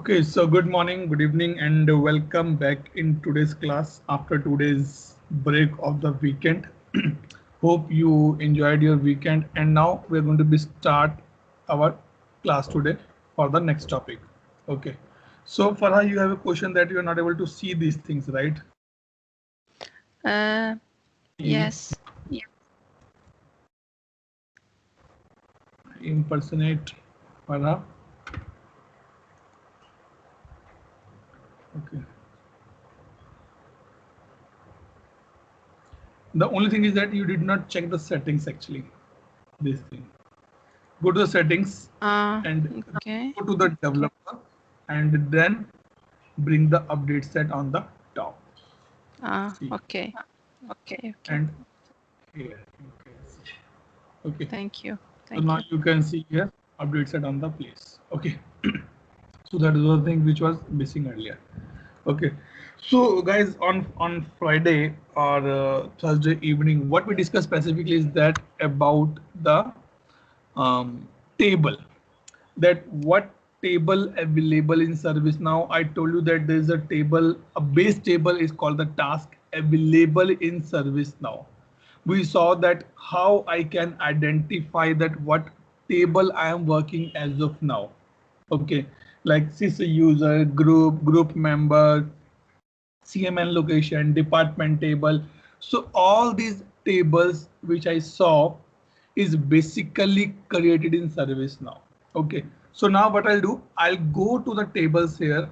Okay, so good morning, good evening, and welcome back in today's class after today's break of the weekend. Hope you enjoyed your weekend, and now we're going to be start our class today for the next topic. Okay, so Farah, you have a question that you are not able to see these things, right? Yes. Impersonate Farah. Okay. The only thing is that you did not check the settings actually. This thing. Go to the settings and Okay. go to the developer and then bring the update set on the top. See. Okay. Okay. And here you can see. Okay. Thank you. So now you can see here update set on the place. Okay. So that is the thing which was missing earlier. Okay. So guys, on Friday or Thursday evening, what we discussed specifically is that about the table, that what table available in ServiceNow. I told you that there is a table, a base table is called the task available in ServiceNow. We saw that how I can identify that what table I am working as of now. Okay, like CISA user, group member, CMN location, department table. So all these tables which I saw is basically created in ServiceNow. Okay, so now what I'll do, I'll go to the tables here.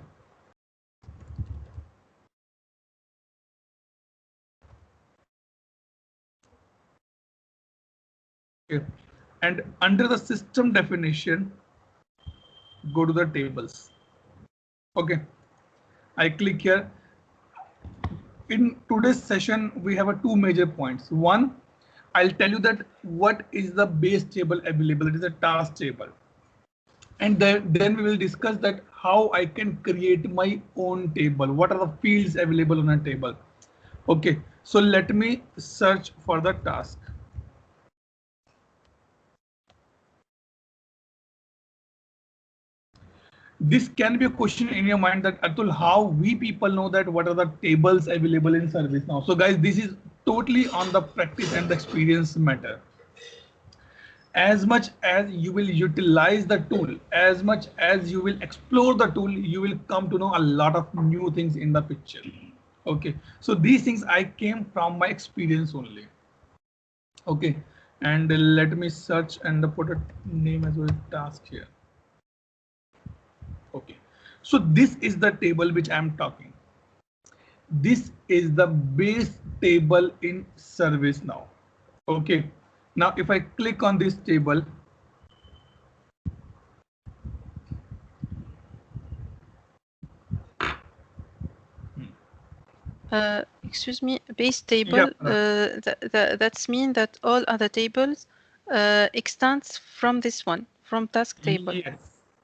Okay. And under the system definition, go to the tables. Okay, I click here. In today's session, we have two major points. One, I'll tell you that what is the base table available. It is a task table. And then we will discuss that how I can create my own table. What are the fields available on a table? Okay, so let me search for the task. This can be a question in your mind that Atul, how we people know that what are the tables available in ServiceNow? So guys, this is totally on the practice and the experience matter. As much as you will utilize the tool, as much as you will explore the tool, you will come to know a lot of new things in the picture. Okay, so these things I came from my experience only. Okay, and let me search and put a name as well, task here. Okay, so this is the table which I'm talking. This is the base table in ServiceNow. Okay, now if I click on this table, Excuse me, base table, that's mean that all other tables extends from this one, from task table.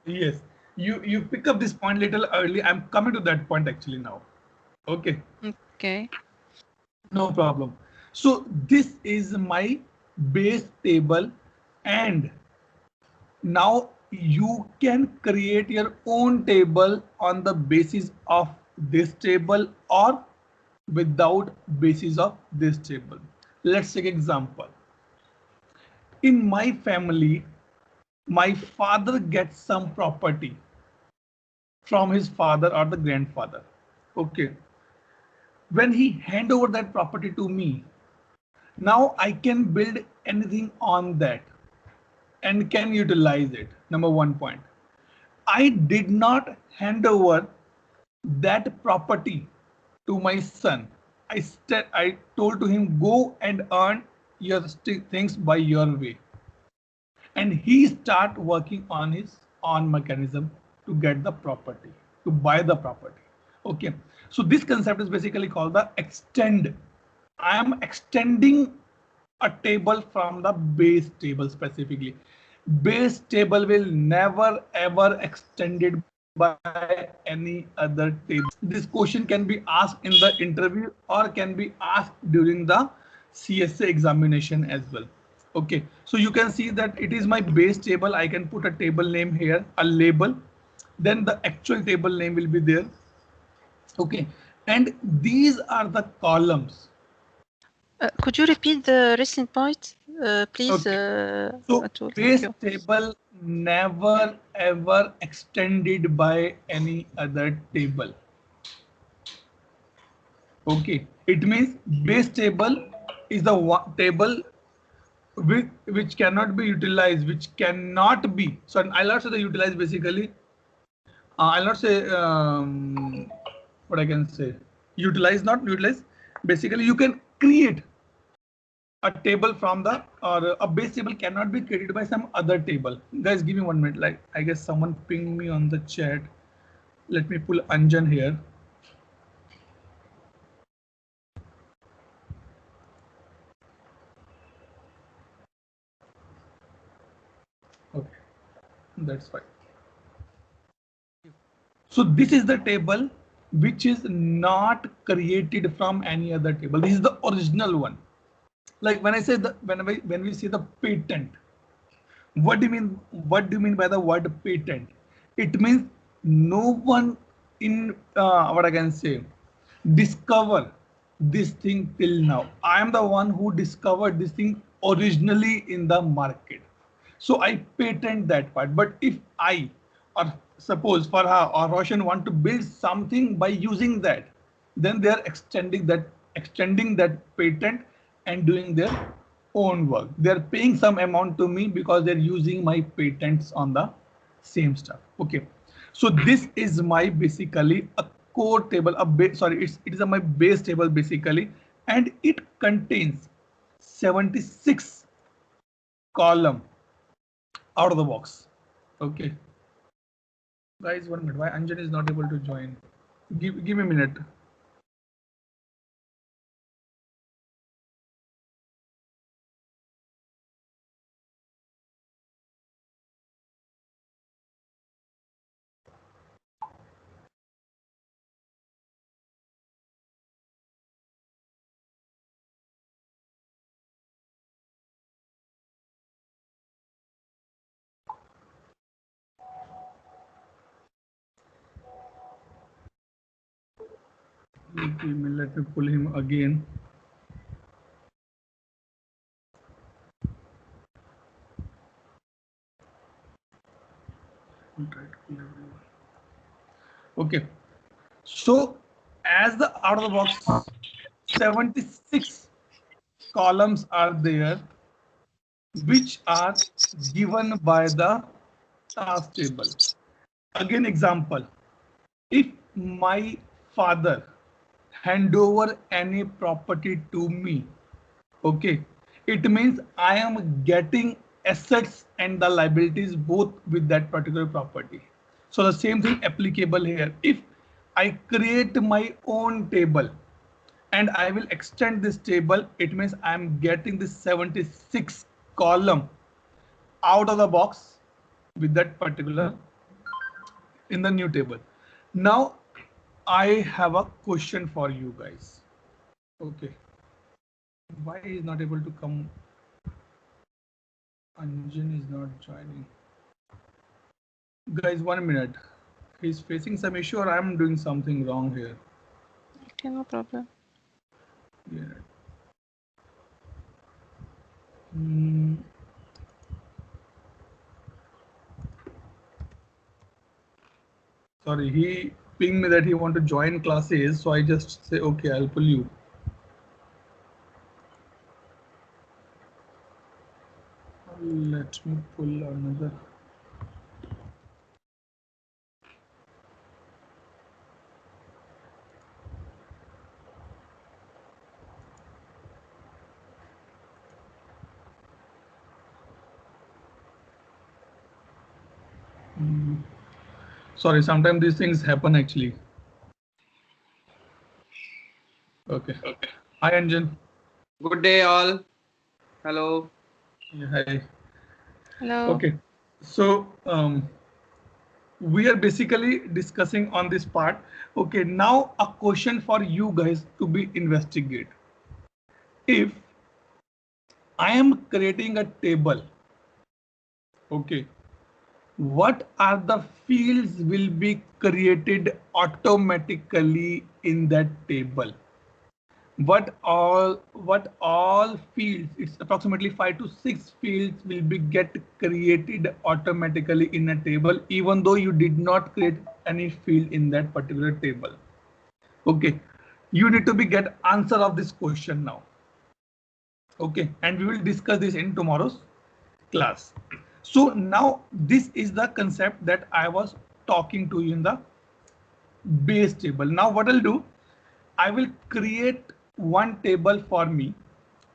Yes. You pick up this point little early. I'm coming to that point actually now. Okay. Okay. No problem. So this is my base table, and now you can create your own table on the basis of this table or without basis of this table. Let's take example. In my family, my father gets some property from his father or the grandfather. Okay. When he hand over that property to me, now I can build anything on that and can utilize it. Number one point. I did not hand over that property to my son. I told to him, go and earn your things by your way. And he start working on his own mechanism to get the property, to buy the property. Okay, so this concept is basically called the extend. I am extending a table from the base table specifically. Base table will never ever extended by any other table. This question can be asked in the interview or can be asked during the CSA examination as well. Okay, so you can see that it is my base table. I can put a table name here, a label, then the actual table name will be there. Okay, and these are the columns. Could you repeat the recent point, please? Okay. So base table never ever extended by any other table. Okay, it means base table is the table which cannot be utilized, which cannot be. So I'll not say the utilized basically. I'll not say what I can say. Utilize, not utilize. Basically, you can create a table from the, or a base table cannot be created by some other table. Guys, give me 1 minute. Like, I guess someone pinged me on the chat. Let me pull Anjan here. Okay, that's fine. So this is the table which is not created from any other table. This is the original one. Like when I say the when we say the patent, what do you mean? What do you mean by the word patent? It means no one in what I can say discover this thing till now. I am the one who discovered this thing originally in the market. So I patent that part. But if I, or suppose Farha or Roshan, want to build something by using that, then they are extending that patent and doing their own work. They're paying some amount to me because they're using my patents on the same stuff. Okay, so this is my basically a core table, a base, sorry, it is my base table basically, and it contains 76 column out of the box. Okay, guys, 1 minute. Why Anjan is not able to join? Give me a minute. Let me pull him again. Okay, so as the out of the box 76 columns are there which are given by the task table. Again, example, if my father hand over any property to me, okay, it means I am getting assets and the liabilities both with that particular property. So the same thing applicable here. If I create my own table and I will extend this table, it means I'm getting this 76 column out of the box with that particular in the new table. Now I have a question for you guys. Okay, why is not able to come? Anjan is not joining. Guys, 1 minute. He's facing some issue or I'm doing something wrong here. Okay, no problem. Yeah. Sorry, he pinged me that he want to join classes, so I just say, okay, I'll pull you. Let me pull another. Sorry, sometimes these things happen actually. Okay. Hi, Anjan. Good day, all. Hello. Yeah, hi. Hello. Okay. So we are basically discussing on this part. Okay. Now a question for you guys to be investigate. If I am creating a table, okay, what are the fields will be created automatically in that table? What all fields, it's approximately 5 to 6 fields will be get created automatically in a table, even though you did not create any field in that particular table. Okay, you need to be get answer of this question now. Okay, and we will discuss this in tomorrow's class. So now this is the concept that I was talking to you in the base table. Now what I'll do, I will create one table for me,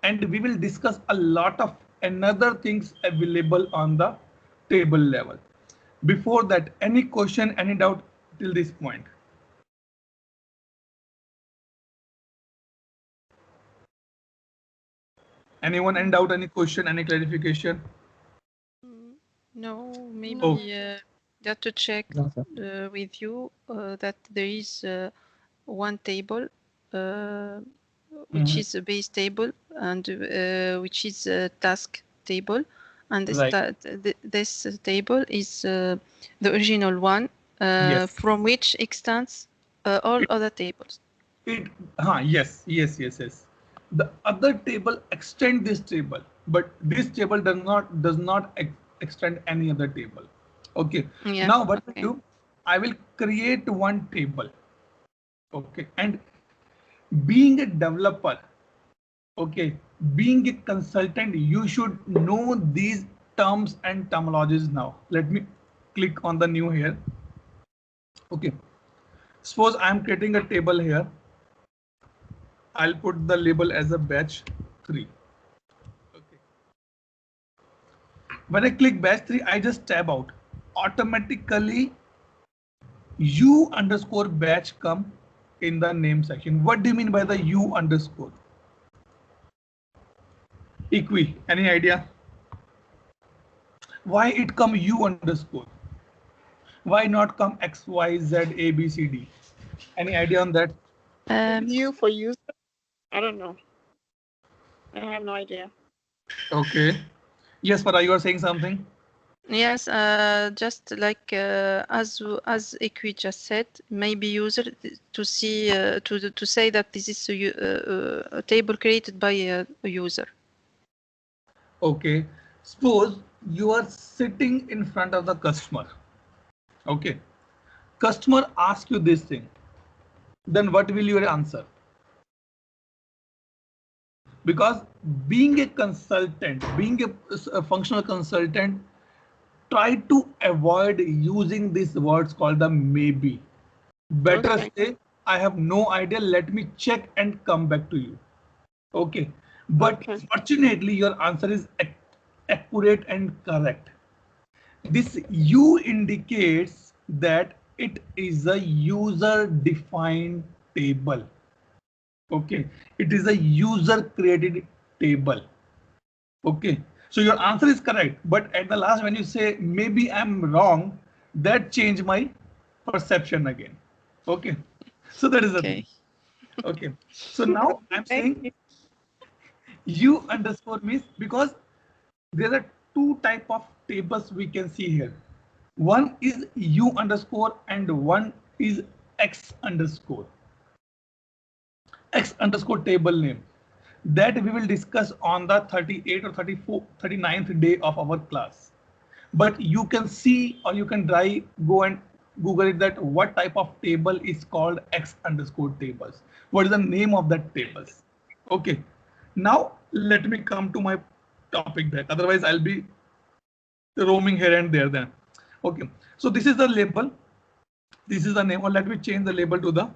and we will discuss a lot of another things available on the table level. Before that, any question, any doubt till this point? Anyone, any doubt, any question, any clarification? No, maybe Oh. Just to check with you that there is one table which is a base table and which is a task table, and this, Right. this table is the original one Yes. from which extends all other tables. Yes. The other table extend this table, but this table does not extend any other table. Okay. Yeah. Now what we do, I will create one table. Okay, and being a developer, okay, being a consultant, you should know these terms and terminologies now. Let me click on the new here. Okay, suppose I'm creating a table here. I'll put the label as a batch 3. Okay. When I click batch 3, I just tab out. Automatically, U underscore batch come in the name section. What do you mean by the U underscore? Equi, any idea? Why it come U underscore? Why not come X, Y, Z, A, B, C, D? Any idea on that? U for user? I don't know. I have no idea. Okay. Yes, Farah, you are saying something? Yes, just like as Equi just said, maybe user to see to say that this is a table created by a user. Okay. Suppose you are sitting in front of the customer. Okay. Customer asks you this thing. Then what will your answer? Because being a consultant, being a functional consultant, try to avoid using these words called the maybe. Better say, I have no idea, let me check and come back to you. Okay, but fortunately your answer is accurate and correct. This U indicates that it is a user defined table. Okay, it is a user created table. Okay, so your answer is correct, but at the last when you say maybe I'm wrong, that changed my perception again. Okay, so that is the thing. Okay, so now I'm saying U underscore means because there are two type of tables we can see here. One is U underscore and one is X underscore. X underscore table name. That we will discuss on the 38th or 39th day of our class. But you can see or you can go and Google it that what type of table is called X underscore tables. What is the name of that tables? Okay. Now let me come to my topic back. Otherwise I'll be roaming here and there then. Okay. So this is the label. This is the name, or let me change the label to the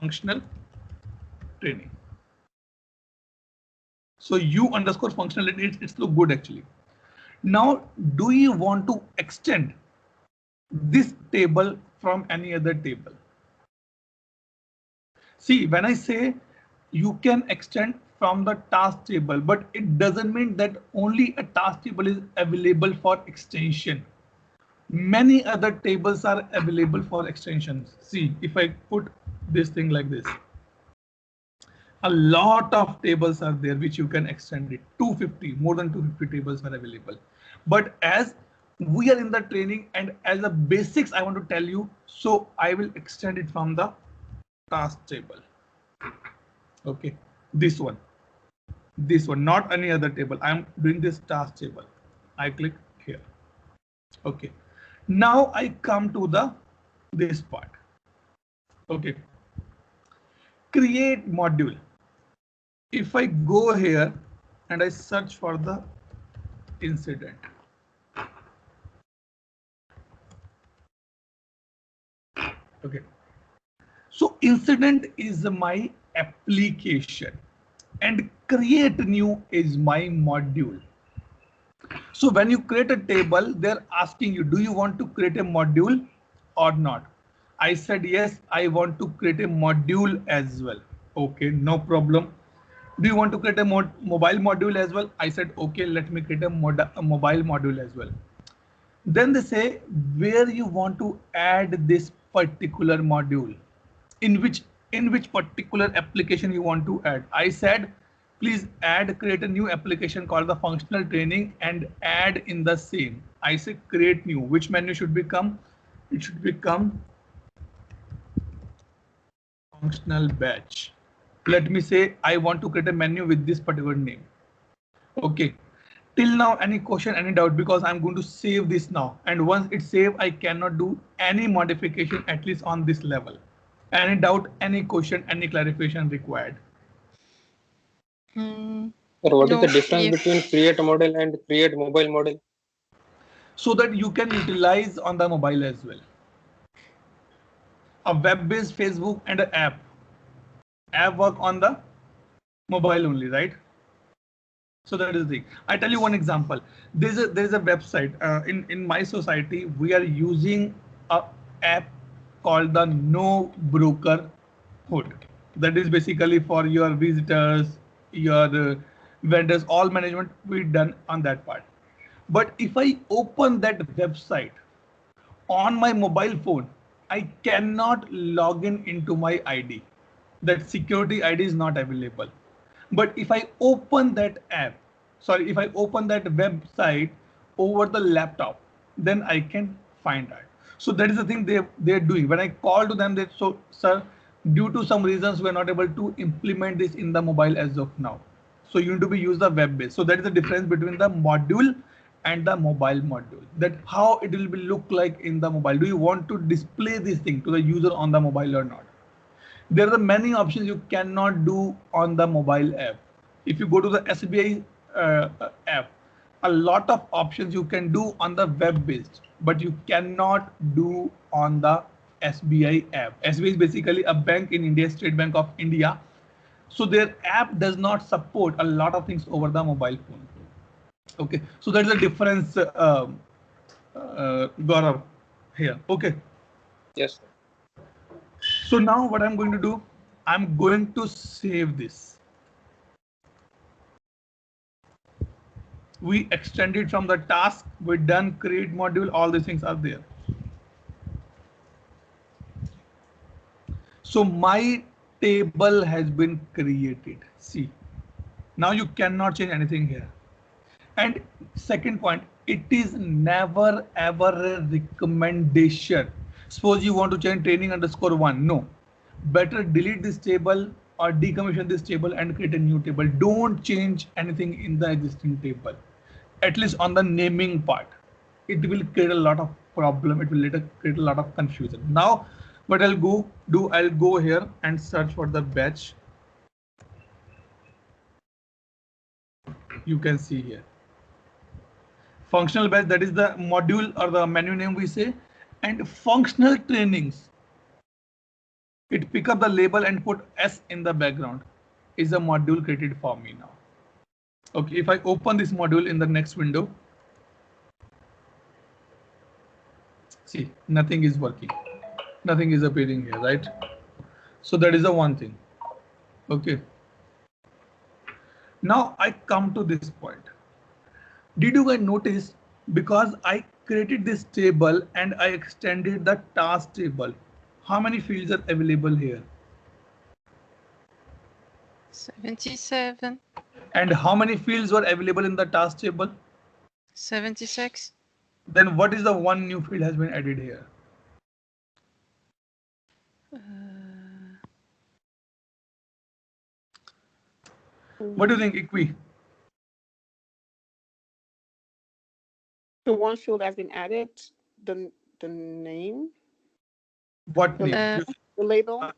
functional training. So U underscore functional, it's look good actually. Now, do you want to extend this table from any other table? See, when I say you can extend from the task table, but it doesn't mean that only a task table is available for extension. Many other tables are available for extensions. See, if I put this thing like this. A lot of tables are there which you can extend it. 250, more than 250 tables are available. But as we are in the training and as the basics I want to tell you, so I will extend it from the task table. Okay, this one, not any other table. I'm doing this task table. I click here. Okay, now I come to this part. Okay, create module. If I go here and I search for the incident, okay, so incident is my application and create new is my module. So when you create a table, they're asking you, do you want to create a module or not? I said, yes, I want to create a module as well. Okay, no problem. Do you want to create a mobile module as well? I said, okay, let me create a mobile module as well. Then they say where you want to add this particular module, in which particular application you want to add. I said, please create a new application called the functional training and add in the same. I said create new. Which menu should become? It should become functional batch. Let me say I want to create a menu with this particular name. Okay. Till now, any question, any doubt? Because I'm going to save this now. And once it's saved, I cannot do any modification, at least on this level. Any doubt, any question, any clarification required? Mm, Sir, what is no, the difference clear. between create a model and create mobile model? So that you can utilize on the mobile as well. A web-based Facebook and an app. App work on the mobile only, right? So that is the thing. I tell you one example. There's a website in my society. We are using a app called the No Broker Hood. That is basically for your visitors, your vendors, all management we done on that part. But if I open that website on my mobile phone, I cannot log in into my ID. That security ID is not available. But if I open that app, sorry, if I open that website over the laptop, then I can find that. So that is the thing they're doing. When I call to them, they so sir, due to some reasons we are not able to implement this in the mobile as of now. So you need to be use the web based. So that is the difference between the module and the mobile module. That how it will be look like in the mobile. Do you want to display this thing to the user on the mobile or not? There are many options you cannot do on the mobile app. If you go to the SBI app, a lot of options you can do on the web based, but you cannot do on the SBI app. SBI is basically a bank in India, State Bank of India. So their app does not support a lot of things over the mobile phone. Okay, so that's the difference, Gaurav, here. Okay. Yes, sir. So now what I'm going to do, I'm going to save this. We extended from the task, we done create module, all these things are there. So my table has been created. See, now you cannot change anything here. And second point, it is never ever a recommendation. Suppose you want to change training_1. No, better delete this table or decommission this table and create a new table. Don't change anything in the existing table, at least on the naming part. It will create a lot of problem. It will later create a lot of confusion. Now what I'll do, I'll go here and search for the batch. You can see here. Functional batch, that is the module or the menu name we say, and functional trainings. It pick up the label and put S in the background. Is a module created for me now. Okay, if I open this module in the next window, see, nothing is working. Nothing is appearing here, right? So that is the one thing. Okay. Now I come to this point. Did you guys notice, because I created this table and I extended the task table, how many fields are available here? 77. And how many fields were available in the task table? 76. Then what is the one new field has been added here? What do you think, Ikwi? The one field has been added. The name. What The, name? the label.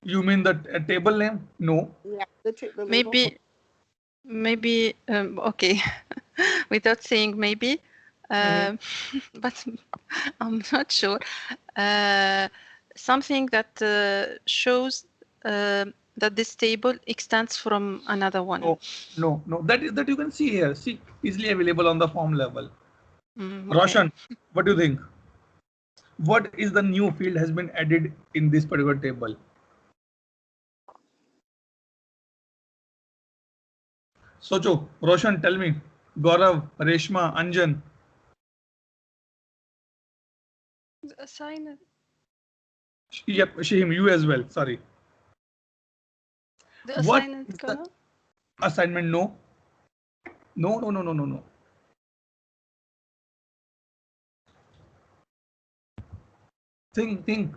You mean the table name? No. Yeah. The label. Maybe. Okay. Without saying maybe, but I'm not sure. Something that shows that this table extends from another one. No. That you can see here. See, easily available on the form level. Okay. Roshan, what do you think? What is the new field has been added in this particular table? Socho, Roshan, tell me. Gaurav, Reshma, Anjan. The assignment. Yep, Shahim, you as well. Sorry. The What assignment is the column. assignment? No. Think.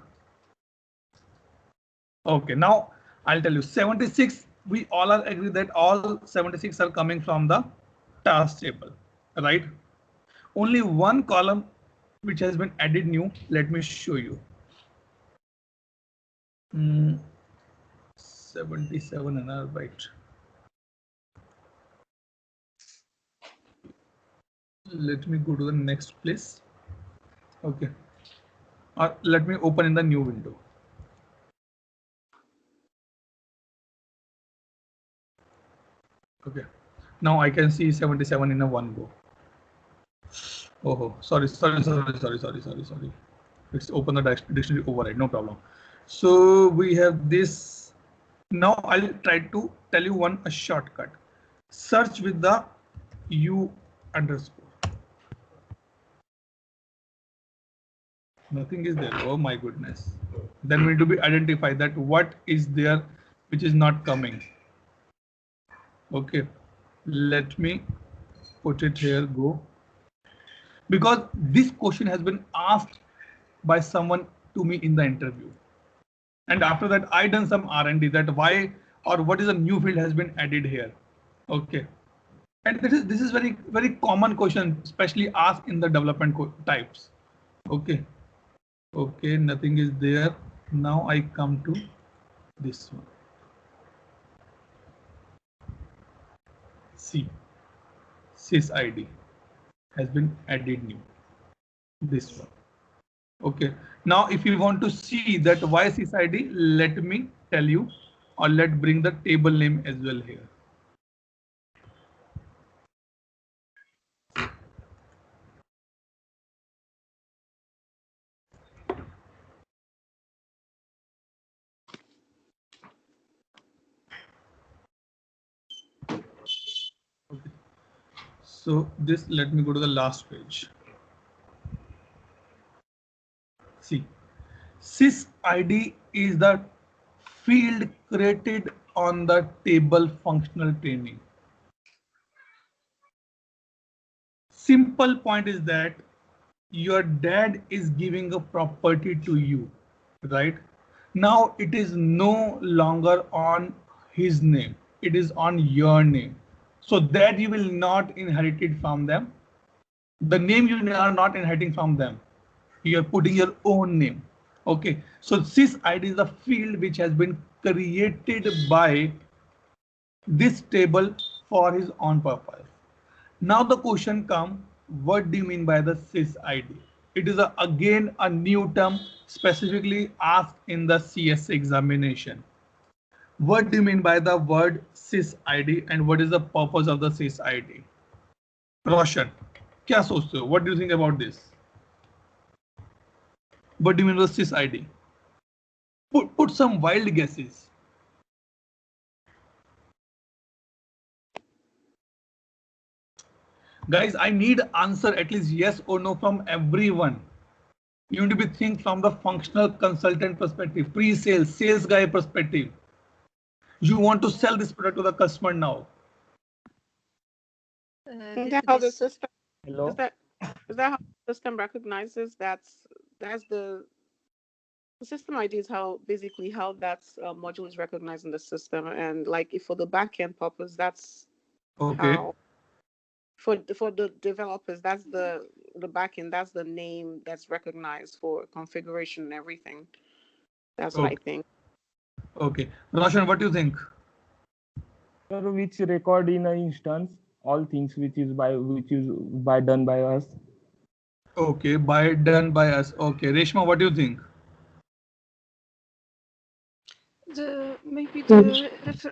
Okay, now I'll tell you 76. We all are agree that all 76 are coming from the task table, right? Only one column which has been added new. Let me show you. 77 another byte. Let me go to the next place. Okay. Let me open in the new window. Okay. Now I can see 77 in a one go. Oh, sorry. Let's open the dictionary override. No problem. So we have this. Now I'll try to tell you a shortcut. Search with the U underscore. Nothing is there. Oh my goodness. Then we need to be identify that what is there which is not coming. Okay. Let me put it here. Go. Because this question has been asked by someone to me in the interview, and after that I done some R&D that why or what is a new field has been added here. Okay, and this is very common question, especially asked in the development types. Okay, nothing is there. Now I come to this one. See, sysid has been added new. This one. Okay, now if you want to see that why sysid, let me tell you, or let's bring the table name as well here. Okay. So this, let me go to the last page. See, sysid is the field created on the table functional training. Simple point is that your dad is giving a property to you, right? Now it is no longer on his name, it is on your name. So that you will not inherit it from them. The name you are not inheriting from them. You are putting your own name. Okay, so sysid is the field which has been created by this table for his own purpose. Now the question comes, what do you mean by the sysid? It is again a new term specifically asked in the CS examination. What do you mean by the word sysid and what is the purpose of the sysid? Roshan, क्या सोचते हो? What do you think about this? What do you mean by sysid? Put some wild guesses. Guys, I need answer at least yes or no from everyone. You need to be think from the functional consultant perspective, pre-sales, sales guy perspective. You want to sell this product to the customer now. Is that how the This, system Hello. is that how the system recognizes that's the system ID is how basically how that module is recognized in the system, and like if for the backend purpose, that's Okay. how for the developers, that's the backend, that's the name that's recognized for configuration and everything. That's what I Okay. think. Okay. Roshan, what do you think? Sir, which record in an instance all things which is by done by us. Okay, done by us. Okay, Reshma, what do you think? maybe the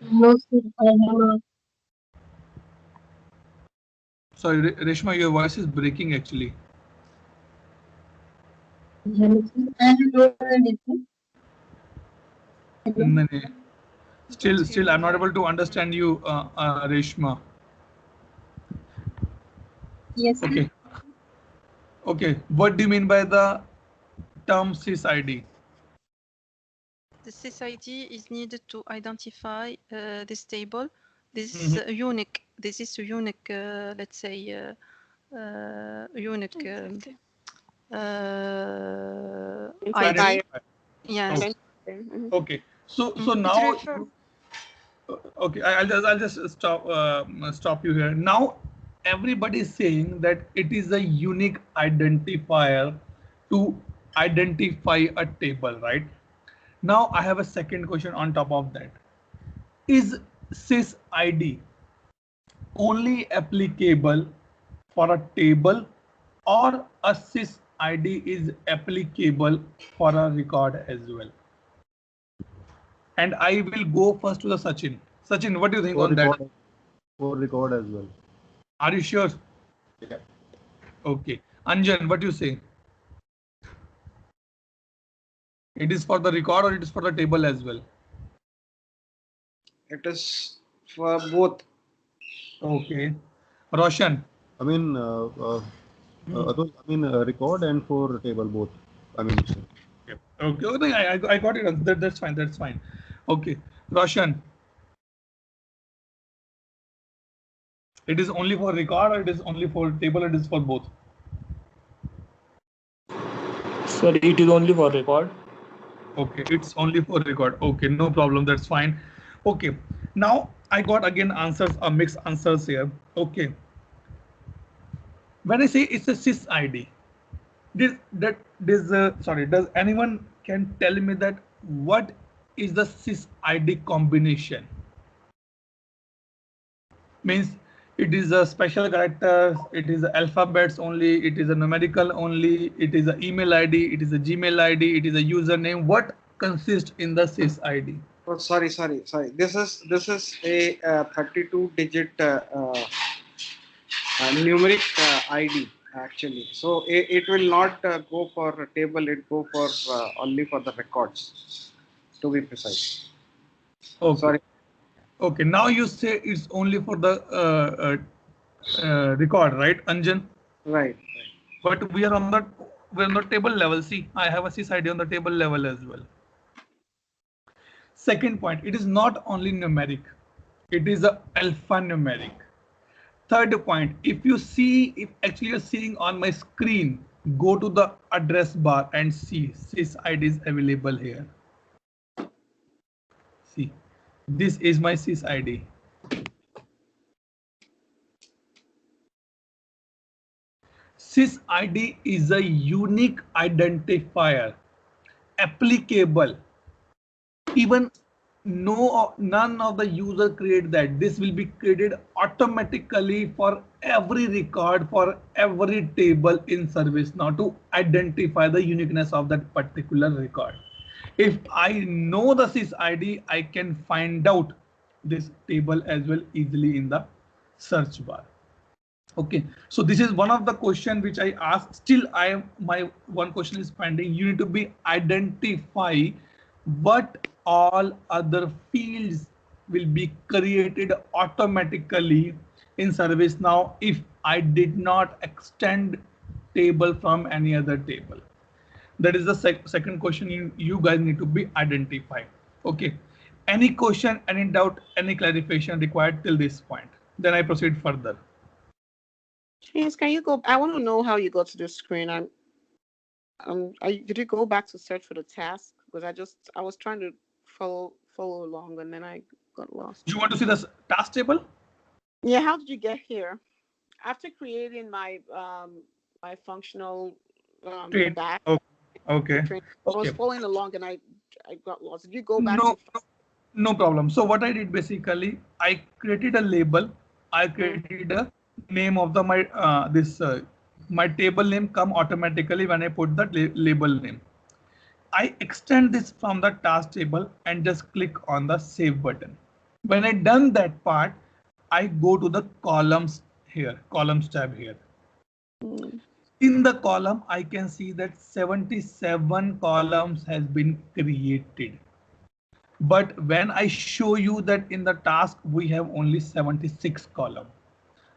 No, sir, I have not. Sorry, Reshma, your voice is breaking actually. Hello, sir. I have not understood. Hello. No, no. Still, I'm not able to understand you, Reshma. Yes, sir. Okay. Okay. What do you mean by the term sysid? the sysid is needed to identify this table. This is unique. This is a unique, let's say, unique ID. Yes. Okay. Mhm. Okay. So It now, refer- okay, I'll just stop you here. Now, everybody is saying that it is a unique identifier to identify a table, right? Now, I have a second question on top of that. Is sysid only applicable for a table, or a sysid is applicable for a record as well? And I will go first to the Sachin. Sachin, what do you think on that? For record as well. Are you sure? Yeah. Okay. Anjan, what do you say? It is for the record or it is for the table as well? It is for both. Okay. Roshan. I mean, record and for table both. I mean, Okay. Okay. I got it. That's fine. That's fine. Okay. Roshan. It is only for record or it is only for table, it is for both? Sir, it is only for record. Okay, it's only for record. Okay, no problem. That's fine. Okay, now I got again answers, mixed answers here. Okay, when I say it's a sysid, does anyone can tell me that what is the sysid combination? Means it is a special characters, it is alphabets only, it is a numerical only, it is an email ID, it is a Gmail ID, it is a username. What consists in the sysid? Oh, sorry. This is a 32-digit numeric ID actually. So it will not go for a table. It go for only for the records, to be precise. Okay. Sorry. Okay, now you say it's only for the record, right, Anjan? Right. But we're on the table level. See, I have a sysid on the table level as well. Second point, it is not only numeric, it is a alphanumeric. Third point, if actually you're seeing on my screen, go to the address bar and see sysid is available here. See, this is my sysid. sysid is a unique identifier applicable. Even none of the user create that. This will be created automatically for every record, for every table in ServiceNow to identify the uniqueness of that particular record. If I know the sysid, I can find out this table as well easily in the search bar. Okay, so this is one of the question which I asked. Still, my one question is pending. You need to be identify what all other fields will be created automatically in ServiceNow if I did not extend table from any other table. That is the second question you guys need to be identified. Okay, Any question, any doubt, any clarification required till this point? Then I proceed further. James, can you go? I want to know how you got to this screen. Did you go back to search for the task? Because I was trying to follow along and then I got lost. You want to see the task table? Yeah, how did you get here? After creating my my functional Train. back, Okay. I was following along and I got lost. Did you go back? No problem. So what I did basically, I created a label. I created a name of the my table name come automatically when I put the label name. I extend this from the task table and just click on the save button. When I done that part, I go to the columns here, columns tab here. In the column, I can see that 77 columns has been created. But when I show you that in the task, we have only 76 column.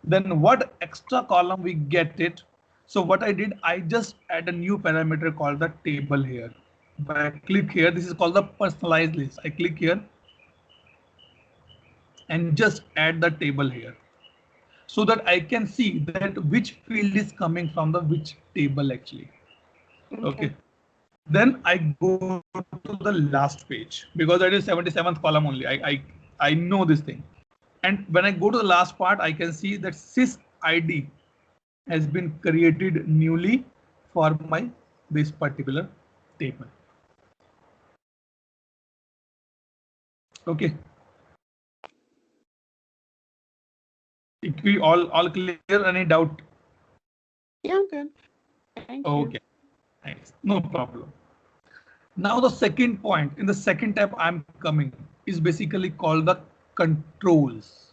Then what extra column we get it? So what I did, I just add a new parameter called the table here. But I click here, this is called the personalized list. I click here and just add the table here so that I can see that which field is coming from the which table actually. Okay. Then I go to the last page because that is 77th column only. I know this thing. And when I go to the last part, I can see that sys ID has been created newly for this particular table. Okay. It we all clear? Any doubt? Yeah, I'm good. Thank you. Okay. Thanks. No problem. Now the second point in the second tab I'm coming is basically called the controls.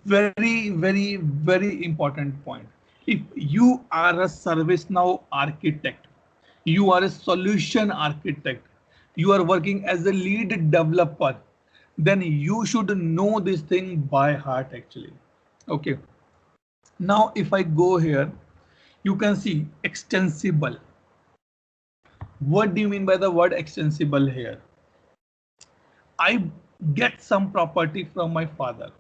Very, very, very important point. If you are a ServiceNow architect, you are a solution architect, you are working as a lead developer, then you should know this thing by heart actually. Okay. Now if I go here, you can see extensible. What do you mean by the word extensible here? I get some property from my father.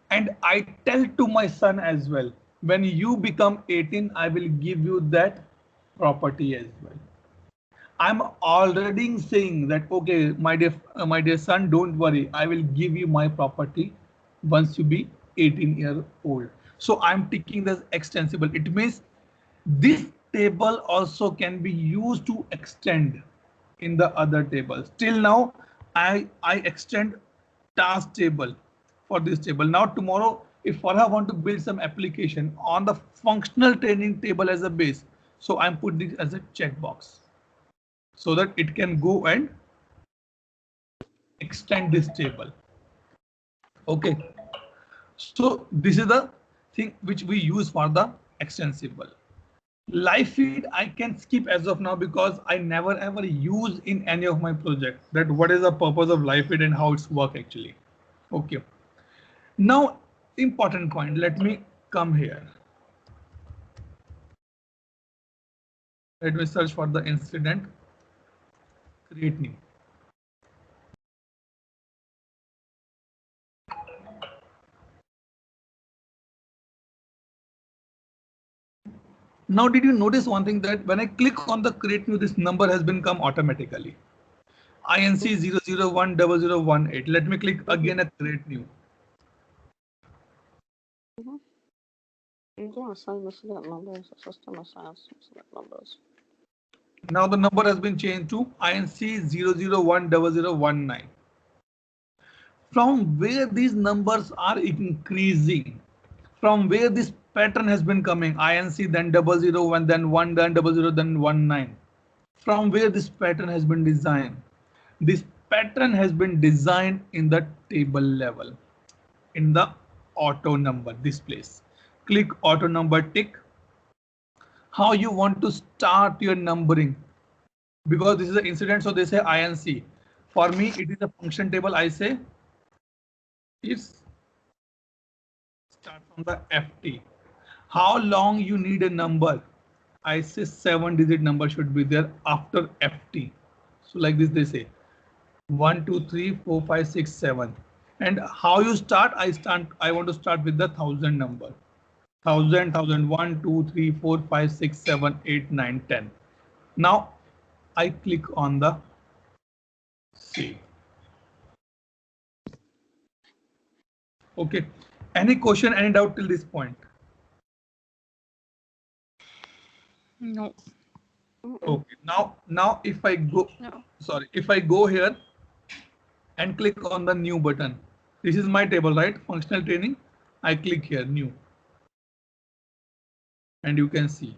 And I tell to my son as well, when you become 18, I will give you that property as well. I'm already saying that, okay, my dear son, don't worry. I will give you my property once you be 18 years old. So I'm taking this extensible. It means this table also can be used to extend in the other tables. Till now, I extend task table for this table. Now tomorrow, if I want to build some application on the functional training table as a base, so I'm putting this as a checkbox so that it can go and extend this table. Okay. So this is the thing which we use for the extensible. Live feed I can skip as of now because I never ever use in any of my projects that what is the purpose of live feed and how it's work actually. Okay. Now important point. Let me come here. Let me search for the incident. Create new. Now, did you notice one thing that when I click on the create new, this number has been come automatically. INC 0010018. Let me click again at create new. Now the number has been changed to INC 0010019. From where these numbers are increasing, from where this pattern has been coming, INC then 001, then 1, then 00, then 19. From where this pattern has been designed. This pattern has been designed in the table level, in the auto number, this place. Click auto number tick. How you want to start your numbering? Because this is an incident, so they say INC. For me, it is a function table. I say it's start from the FT. How long you need a number? I say 7-digit number should be there after FT. So like this they say 1, 2, 3, 4, 5, 6, 7. And how you start? I want to start with the 1000 number. 1000, 1, 2, 3, 4, 5, 6, 7, 8, 9, 10. Now I click on the save. Okay. Any question, any doubt till this point? No. Okay. Now if I go, No. sorry, if I go here and click on the new button, this is my table, right? Functional training. I click here, new. And you can see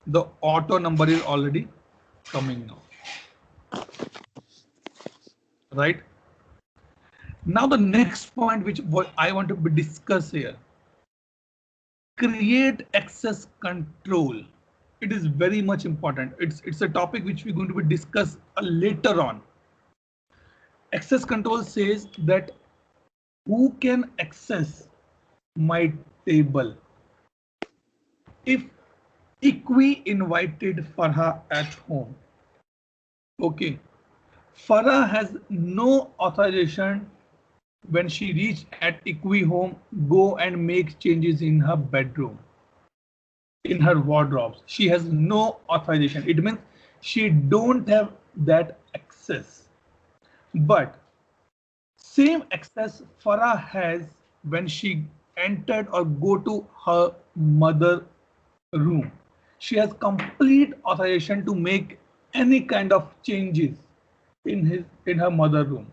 the auto number is already coming now. Right? Now the next point which I want to discuss here. Create access control. It is very much important. It's a topic which we're going to be discuss later on. Access control says that who can access my table if Equi invited Farha at home. Okay, Farha has no authorization when she reach at Equi home go and make changes in her bedroom, in her wardrobes. She has no authorization. It means she don't have that access. But same access Farah has when she entered or go to her mother room. She has complete authorization to make any kind of changes in her mother room.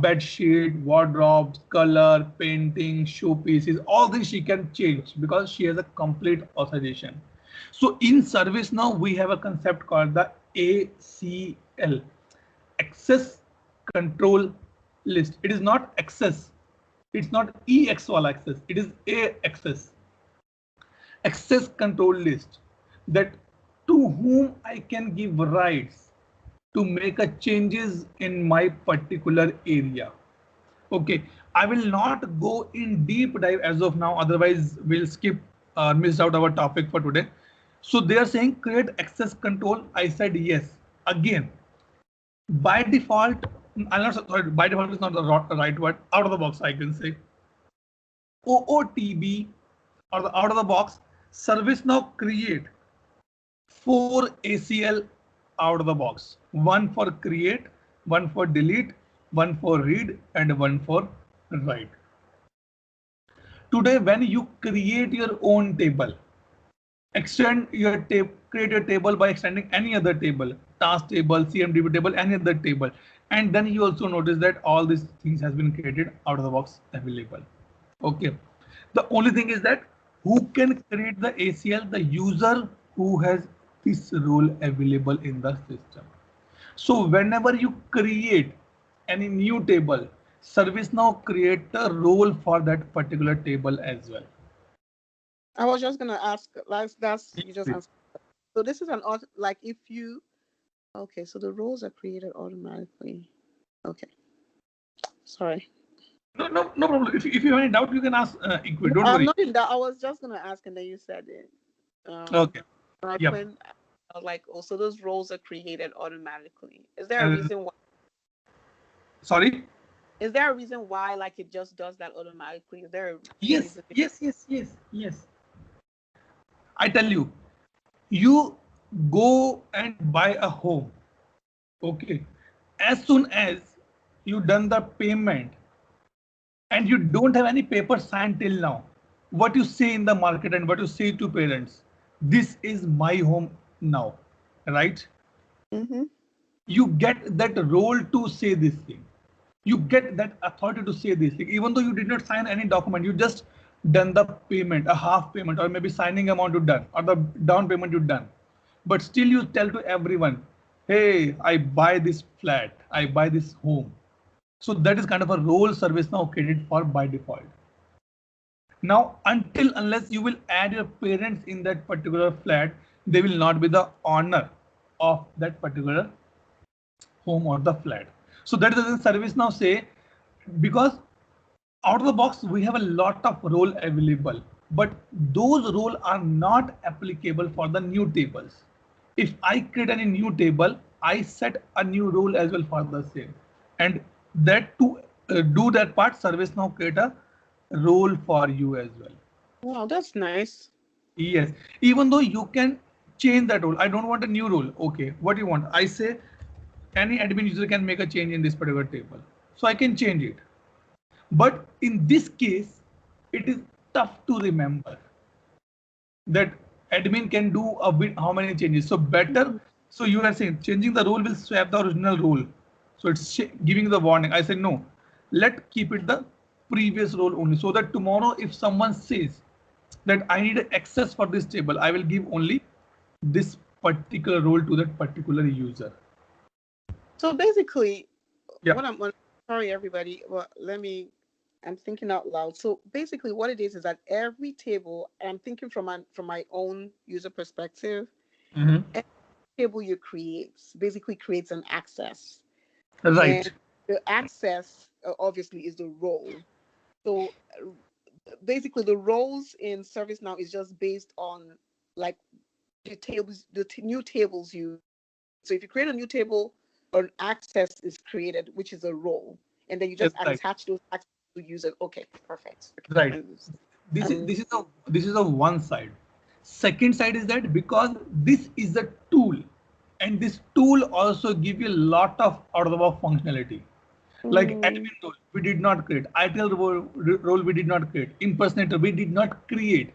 Bed sheet, wardrobes, color, painting, showpieces, all these she can change because she has a complete authorization. So in ServiceNow, we have a concept called the ACL, access control list. It is not access. It's not EX wala access. It is A access. Access control list, that to whom I can give rights to make a changes in my particular area. Okay, I will not go in deep dive as of now, otherwise we'll skip miss out our topic for today. So they are saying create access control. I said yes. Again, by default, I'm not sorry, by default is not the right word. Out of the box, I can say OOTB, or the out of the box. ServiceNow create 4 ACL out of the box. One for create, one for delete, one for read, and one for write. Today, when you create your own table, extend your create your table by extending any other table, task table, CMDB table, any other table. And then you also notice that all these things has been created out of the box available. Okay. The only thing is that who can create the ACL? The user who has this role available in the system. So whenever you create any new table, ServiceNow create a role for that particular table as well. I was just gonna ask, like, that's you just answered. So this is an like if you, okay, so the roles are created automatically. Okay, sorry. No problem. If you have any doubt, you can ask Equi. Don't I'm worry. not in that. I was just gonna ask, and then you said it. Okay. Like Yep. when I was like, oh, so those roles are created automatically. Is there a reason why? Sorry. Is there a reason why, like, it just does that automatically? Is there a Yes. reason? Yes. I tell you, you go and buy a home. Okay. As soon as you done the payment and you don't have any paper signed till now, what you say in the market and what you say to parents, this is my home now, right? Mm-hmm. You get that role to say this thing. You get that authority to say this thing, even though you did not sign any document. You just done the payment, a half payment, or maybe signing amount you done, or the down payment you done. But still you tell to everyone, hey, I buy this flat, I buy this home. So that is kind of a role ServiceNow created for by default. Now, unless you will add your parents in that particular flat, they will not be the owner of that particular home or the flat. So that is the ServiceNow say, because out of the box we have a lot of role available, but those roles are not applicable for the new tables. If I create any new table, I set a new role as well for the same. And that to do that part, ServiceNow create a role for you as well. Wow, that's nice. Yes, even though you can change that role. I don't want a new role. Okay, what do you want? I say any admin user can make a change in this particular table. So I can change it. But in this case, it is tough to remember that admin can do a bit how many changes. So better. So you are saying changing the role will swap the original role. So it's giving the warning. I said no. Let keep it the previous role only, so that tomorrow if someone says that I need access for this table, I will give only this particular role to that particular user. So basically, Yeah. Sorry everybody, well, I'm thinking out loud. So basically what it is that every table, and I'm thinking from my own user perspective, every table you create basically creates an access. Right. And the access obviously is the role. So basically the roles in ServiceNow is just based on like the tables, new tables you. So if you create a new table, an access is created, which is a role, and then you just That's right. attach those access to user. Okay, perfect. Okay. Right. This is a one side. Second side is that because this is a tool, and this tool also give you a lot of out of the box functionality. Like admin role, we did not create. ITIL role, we did not create. Impersonator, we did not create.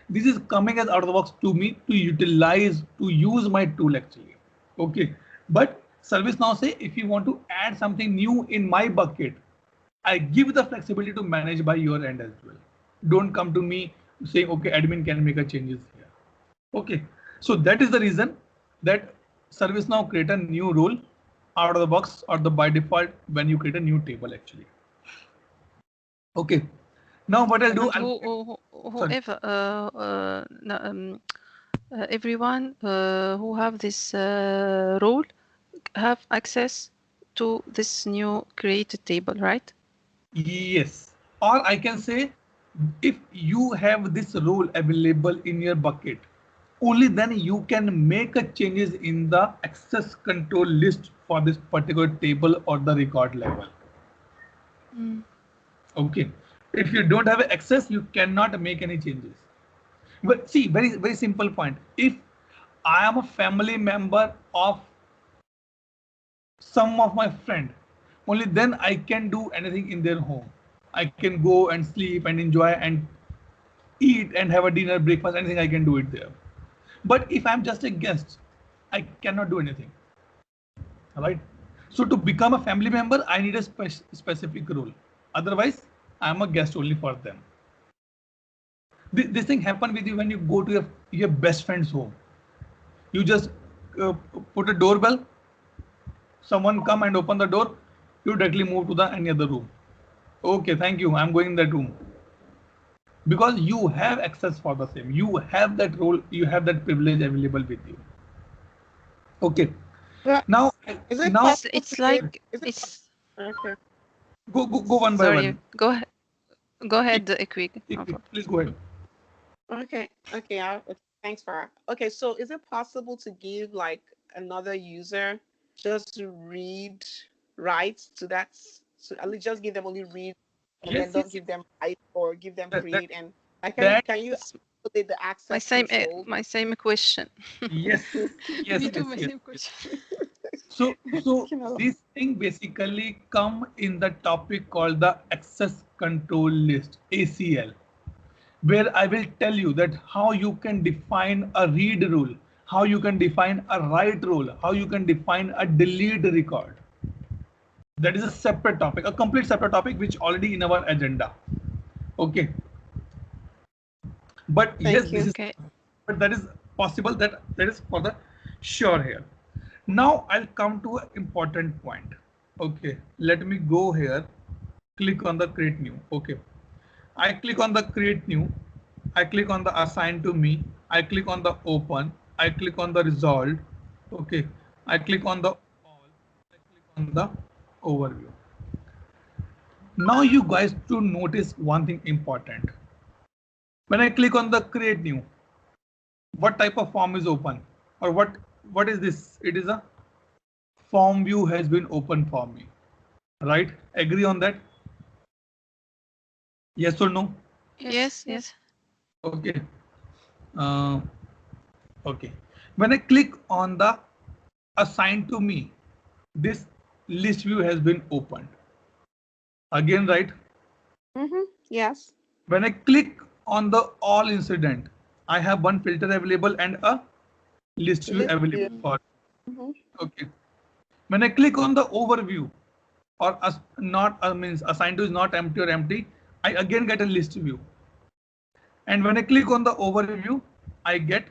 This is coming as out of the box to me to utilize, to use my tool actually. Okay. But ServiceNow say if you want to add something new in my bucket, I give the flexibility to manage by your end as well. Don't come to me saying, okay, admin can make a changes here. Okay. So that is the reason that ServiceNow create a new role out of the box or the by default when you create a new table actually. Okay. Now what I'll do, whoever, everyone who have this role have access to this new created table, right? yes. Or I can say, if you have this role available in your bucket, only then you can make a changes in the access control list for this particular table or the record level. Okay. If you don't have access, you cannot make any changes. But see, very simple point. If I am a family member of some of my friend, only then I can do anything in their home. I can go and sleep and enjoy and eat and have a dinner, breakfast, anything I can do it there. But if I'm just a guest, I cannot do anything. All right. So to become a family member, I need a specific role. Otherwise, I'm a guest only for them. This thing happen with you when you go to your best friend's home. You just put a doorbell. Someone come and open the door. You directly move to the any other room. Okay, thank you. I'm going in that room. Because you have access for the same. You have that role. You have that privilege available with you. Okay. Now, it's like it's okay. Go one by one. Go ahead. Go ahead, Equig. Please go ahead. Okay. Thanks, Farah. Okay, so is it possible to give like another user just to write to that? So at least just give them only read, and then don't give them write or give them create. And can you update the access control? My same question. Yes. Me too. My same question. So this thing basically come in the topic called the access control list, ACL, where I will tell you that how you can define a read rule, how you can define a write rule, how you can define a delete record. That is a separate topic, a complete separate topic, which already in our agenda. Okay. But yes, this is, but that is possible. That is for the sure here. Now I'll come to an important point. Okay, let me go here, click on the create new. Okay, I click on the create new, I click on the assign to me, I click on the open, I click on the resolved. Okay, I click on the all, I click on the overview. Now you guys to notice one thing important. When I click on the create new, what type of form is open, or what is this? It is a form view has been opened for me. Right? Agree on that? Yes or no? Yes, yes. Okay. Uh, okay. When I click on the assign to me, this list view has been opened. Again, right? Yes. When I click on the all incident, I have one filter available and a list view List available view. for. Mhm. Okay. When I click on the overview or not means assigned to is not empty or empty, I again get a list view. And when I click on the overview, I get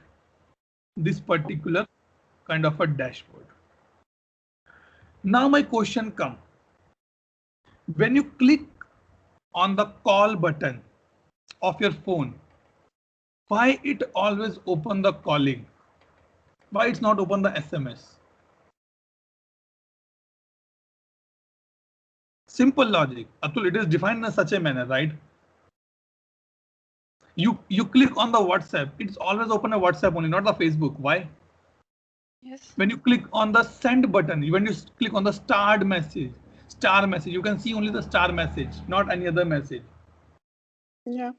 this particular kind of a dashboard. Now my question comes. When you click on the call button of your phone, why it always open the calling? Why it's not open the SMS? Simple logic. Atul, it is defined in such a manner, right? You click on the WhatsApp, it's always open a WhatsApp only, not the Facebook. Why? Yes. When you click on the send button, when you click on the star message, you can see only the star message, not any other message. Yeah.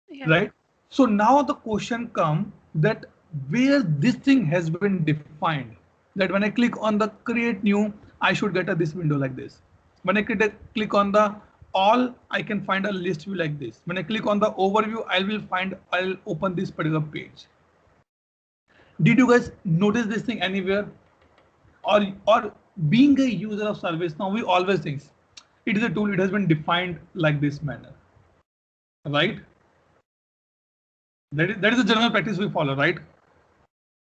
Yeah. Right? So now the question comes that where this thing has been defined, that when I click on the create new, I should get this window like this. When I click on the all, I can find a list view like this. When I click on the overview, I'll open this particular page. Did you guys notice this thing anywhere? Or being a user of ServiceNow, we always think it is a tool, it has been defined like this manner. Right? That is the general practice we follow, right?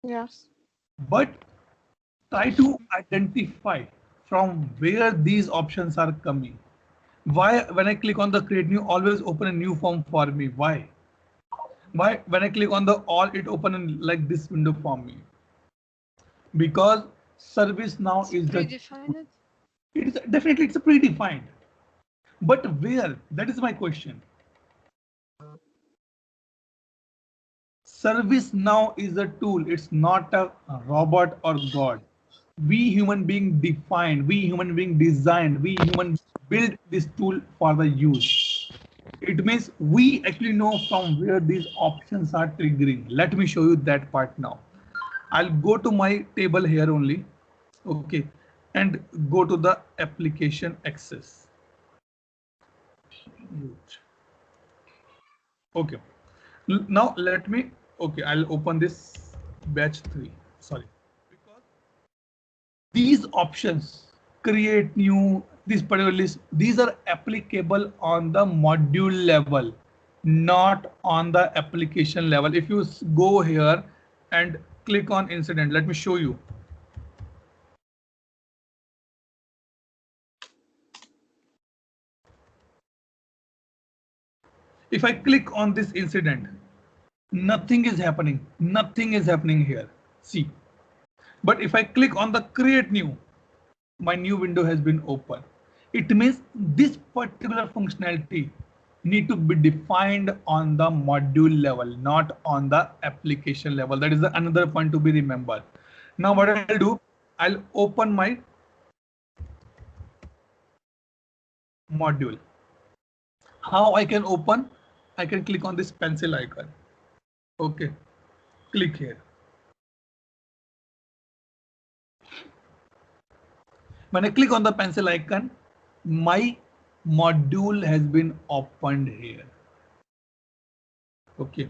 Yes. But try to identify from where these options are coming. Why, when I click on the create new, always open a new form for me? Why when I click on the all, it open like this window for me? Because ServiceNow is the Predefined. it's definitely it's a predefined. But where? That is my question. ServiceNow is a tool. It's not a robot or God. We human being defined, we human being designed, we human build this tool for the use. It means we actually know from where these options are triggering. Let me show you that part now. I'll go to my table here only. Okay. And go to the application access. Okay. Now let me, okay, I'll open this batch 3. Sorry. Because these options, create new, this particular list, these are applicable on the module level, not on the application level. If you go here and click on incident, let me show you. If I click on this incident, nothing is happening. Nothing is happening here. See. But if I click on the create new, my new window has been opened. It means this particular functionality need to be defined on the module level, not on the application level. That is another point to be remembered. Now what I'll do, I'll open my module. How I can open? I can click on this pencil icon. Okay, click here. When I click on the pencil icon, my module has been opened here. Okay.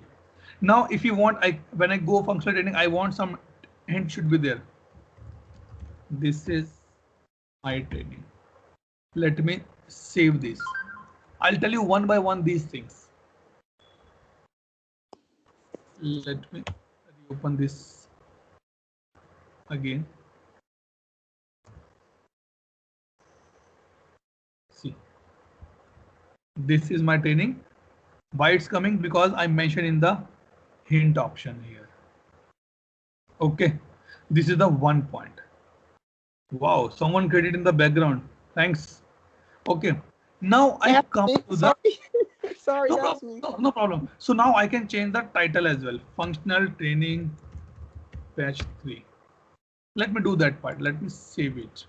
Now, if you want, when I go functional training, I want some hint should be there. This is my training. Let me save this. I'll tell you one by one these things. Let me open this again. See, this is my training. Why it's coming? Because I mentioned in the hint option here. Okay, this is the one point. Wow, someone created in the background. Thanks. Okay, now I come to the. Sorry, No that's problem. me. No problem. So now I can change the title as well. Functional training batch 3. Let me do that part. Let me save it.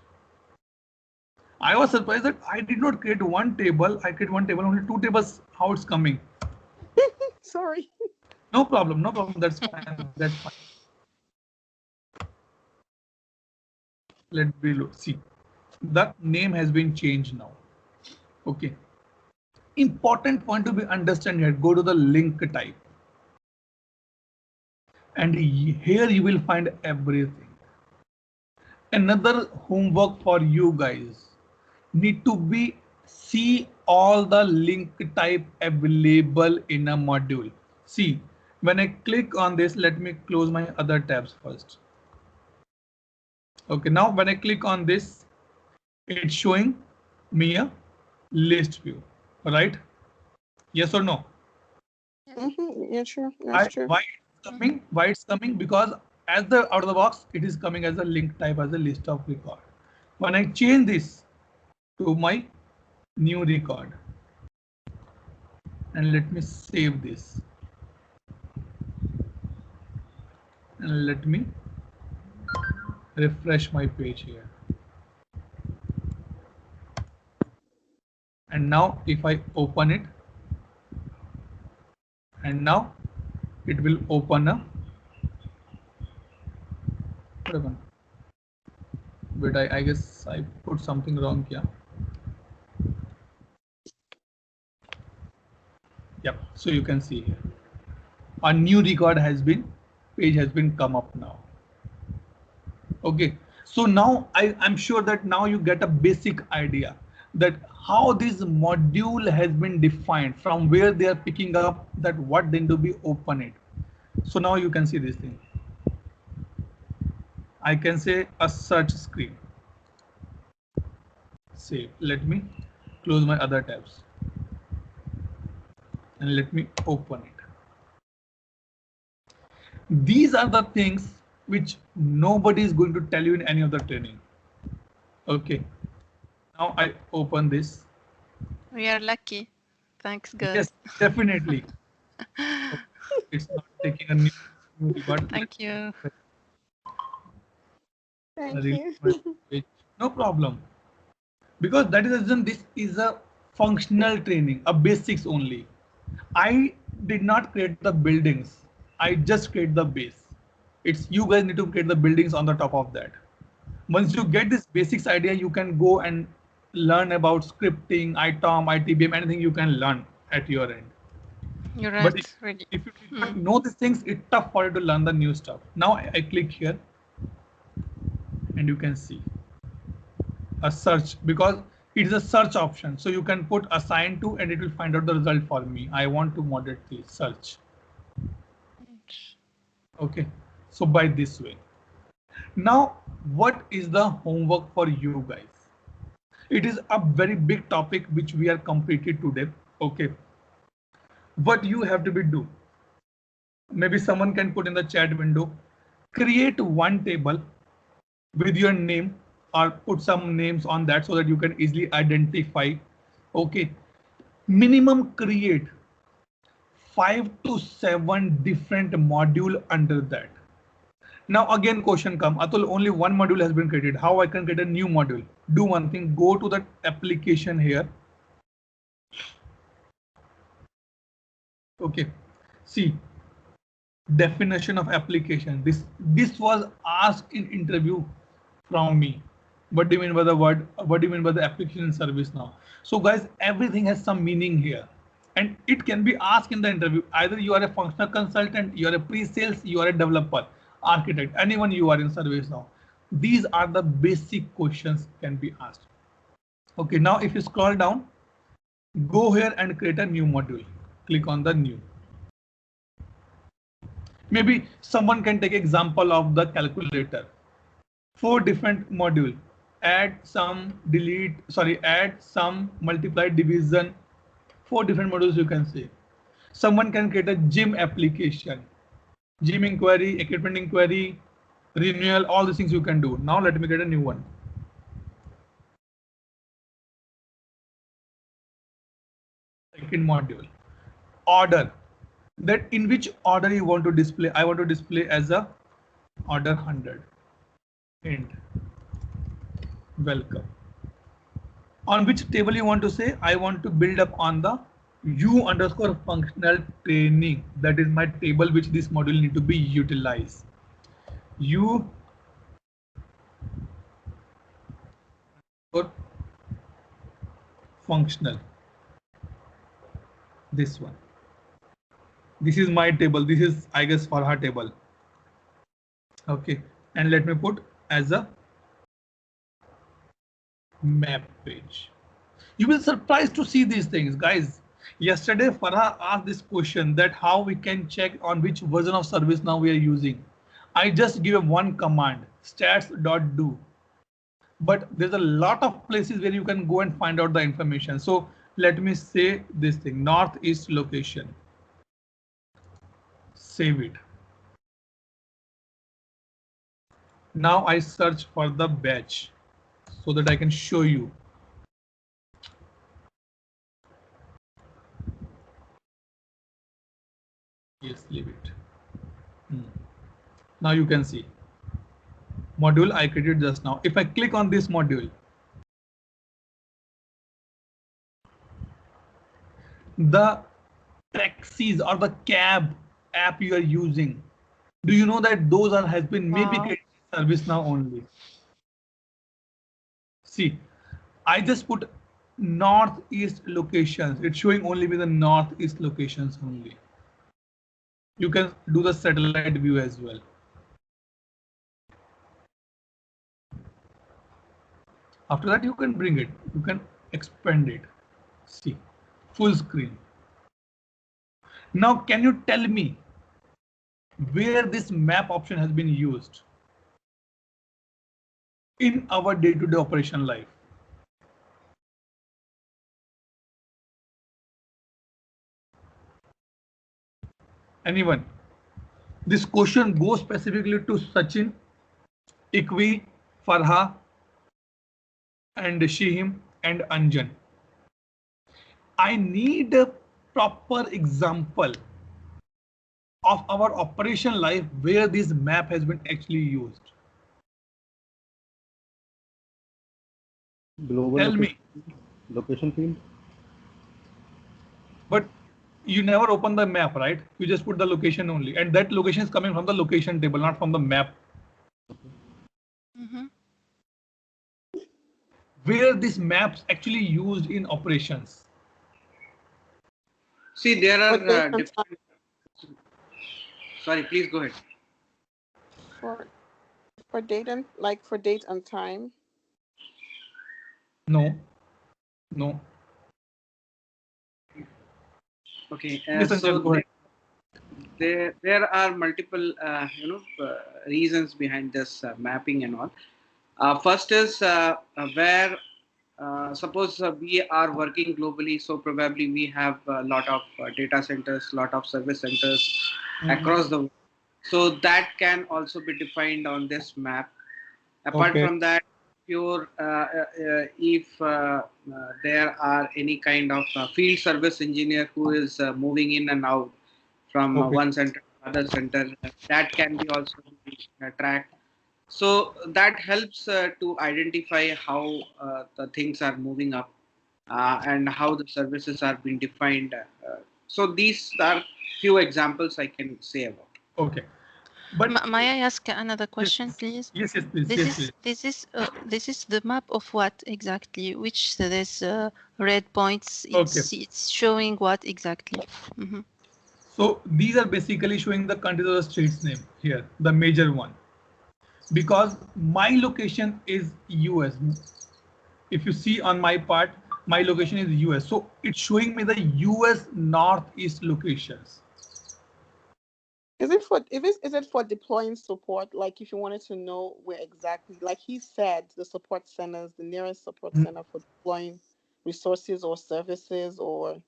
I was surprised that I did not create one table. I create one table, only two tables. How it's coming? Sorry. No problem. No problem. That's fine. That's fine. Let me look. See, the name has been changed now. Okay. Important point to be understand here. Go to the link type. And here you will find everything. Another homework for you guys. Need to be see all the link type available in a module. See, when I click on this, let me close my other tabs first. Okay, now when I click on this, it's showing me a list view, right? Yes or no? Yeah, sure. That's true. Why it's coming? Why it's coming? Because as the out of the box, it is coming as a link type as a list of record. When I change this to my new record, and let me save this, and let me refresh my page here. And now if I open it, and now it will open a but I guess I put something wrong here. Yep, so you can see here a new record has been page has been come up now. Okay, so now I'm sure that now you get a basic idea that how this module has been defined, from where they are picking up that what then to be open it. So now you can see this thing. I can say a search screen. Save. Let me close my other tabs and let me open it. These are the things which nobody is going to tell you in any of the training. Okay. Now I open this. We are lucky. Thanks God. Yes, definitely. It's not taking a new record. Thank you. Thank you. No problem. Because that is the reason this is a functional training, a basics only. I did not create the buildings. I just create the base. It's you guys need to create the buildings on the top of that. Once you get this basics idea, you can go and learn about scripting, ITOM, ITBM, anything you can learn at your end. You're right. But if you did not know these things, it's tough for you to learn the new stuff. Now I click here and you can see a search, because it is a search option. So you can put assign to and it will find out the result for me. I want to moderate the search. Okay, so by this way. Now, what is the homework for you guys? It is a very big topic which we are completed today. Okay, what you have to be do? Maybe someone can put in the chat window, create one table with your name or put some names on that so that you can easily identify. Okay, minimum create 5 to 7 different module under that. Now again question come, Atul, only one module has been created. How I can create a new module? Do one thing, go to that application here. Okay, see definition of application. This was asked in interview from me. What do you mean by the word? What do you mean by the application service now? So guys, everything has some meaning here. And it can be asked in the interview. Either you are a functional consultant, you are a pre-sales, you are a developer, architect, anyone you are in service now. These are the basic questions can be asked. Okay, now if you scroll down, go here and create a new module. Click on the new. Maybe someone can take example of the calculator. 4 different module. Add, sum, delete, add, sum, multiply, division. 4 different modules you can say. Someone can create a gym application, gym inquiry, equipment inquiry, renewal, all these things you can do. Now let me get a new one. Second module, order. That in which order you want to display. I want to display as a order 100. End. Welcome. On which table you want to say? I want to build up on the U underscore functional training. That is my table which this module need to be utilized. U or functional. This one. This is my table. This is, I guess, for her table. Okay, and let me put as a map page. You will surprised to see these things, guys. Yesterday, Farah asked this question that how we can check on which version of ServiceNow we are using. I just give one command, stats.do. But there's a lot of places where you can go and find out the information. So let me say this thing, Northeast location. Save it. Now I search for the batch so that I can show you. Yes, leave it. Now you can see module I created just now. If I click on this module, the taxis or the cab app you are using, do you know that those are has been maybe Wow. created in ServiceNow only? See, I just put Northeast locations. It's showing only with the Northeast locations only. You can do the satellite view as well. After that, you can bring it. You can expand it. See, full screen. Now, can you tell me where this map option has been used in our day-to-day operation life? Anyone? This question goes specifically to Sachin, Ikvi, Farha, and Shihim and Anjan. I need a proper example of our operation life where this map has been actually used. Global Tell me. location field. But you never open the map, right? You just put the location only, and that location is coming from the location table, not from the map. Mhm. Where these maps actually used in operations. See, there are For date and different. Sorry, please go ahead. For date and like for date and time. No, no. Okay, Yes, so Anjan, go ahead. there are multiple reasons behind this mapping and all. First is where suppose we are working globally, so probably we have a lot of data centers, lot of service centers across the world. So that can also be defined on this map. Apart Okay. from that, if there are any kind of field service engineer who is moving in and out from Okay. one center to other center, that can be also be tracked. So that helps to identify how the things are moving up and how the services are being defined. So these are few examples I can say about. Okay. But May I ask another question, yes, please? yes, yes, please. This Yes, is please. this is the map of what exactly? Which there's red points. It's showing what exactly? Mhm. So these are basically showing the countries or the states name here, the major one. Because my location is US. If you see on my part, my location is US. So it's showing me the US Northeast locations. Is it for deploying support? Like if you wanted to know where exactly, like he said, the support centers, the nearest support center for deploying resources or services, or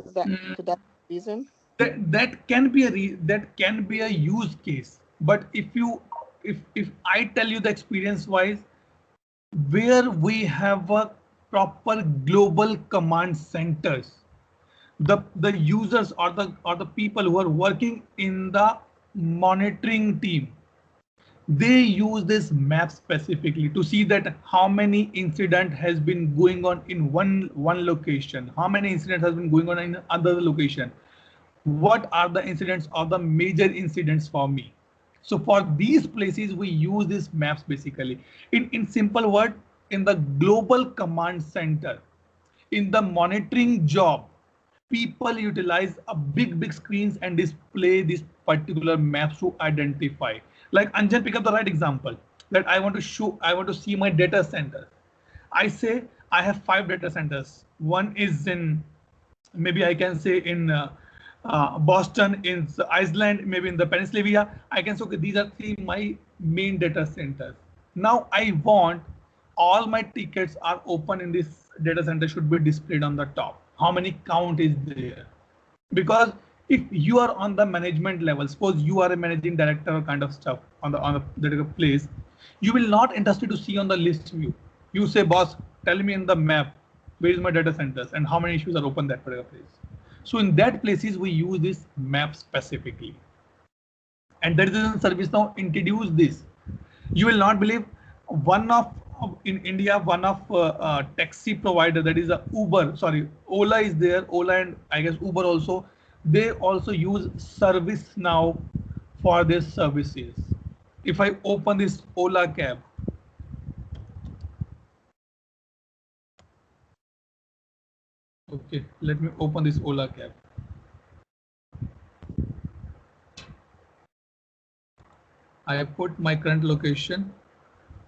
is that could that be the reason? That can be that can be a use case. But if I tell you the experience wise, where we have a proper global command centers, the users or the people who are working in the monitoring team, they use this map specifically to see that how many incident has been going on in one location, how many incidents has been going on in other location, what are the incidents or the major incidents for me. So for these places we use these maps basically. In simple word, in the global command center, in the monitoring job, people utilize a big screens and display these particular maps to identify. Like Anjan pick up the right example that I want to see my data center. I say I have 5 data centers. One is in, maybe I can say in Boston, in Iceland, maybe in the Pennsylvania. I can say, okay, these are 3 my main data centers. Now I want all my tickets are open in this data center should be displayed on the top. How many count is there? Because if you are on the management level, suppose you are a managing director or kind of stuff on the place, you will not interested to see on the list view. You say, boss, tell me in the map where is my data centers and how many issues are open that particular place. So in that places we use this map specifically, and that is in ServiceNow introduce this. You will not believe, one of in India, one of taxi provider, that is a Ola is there. Ola and I guess Uber also, they also use ServiceNow for their services. If I open this Ola cab, okay, let me open this Ola cab. I have put my current location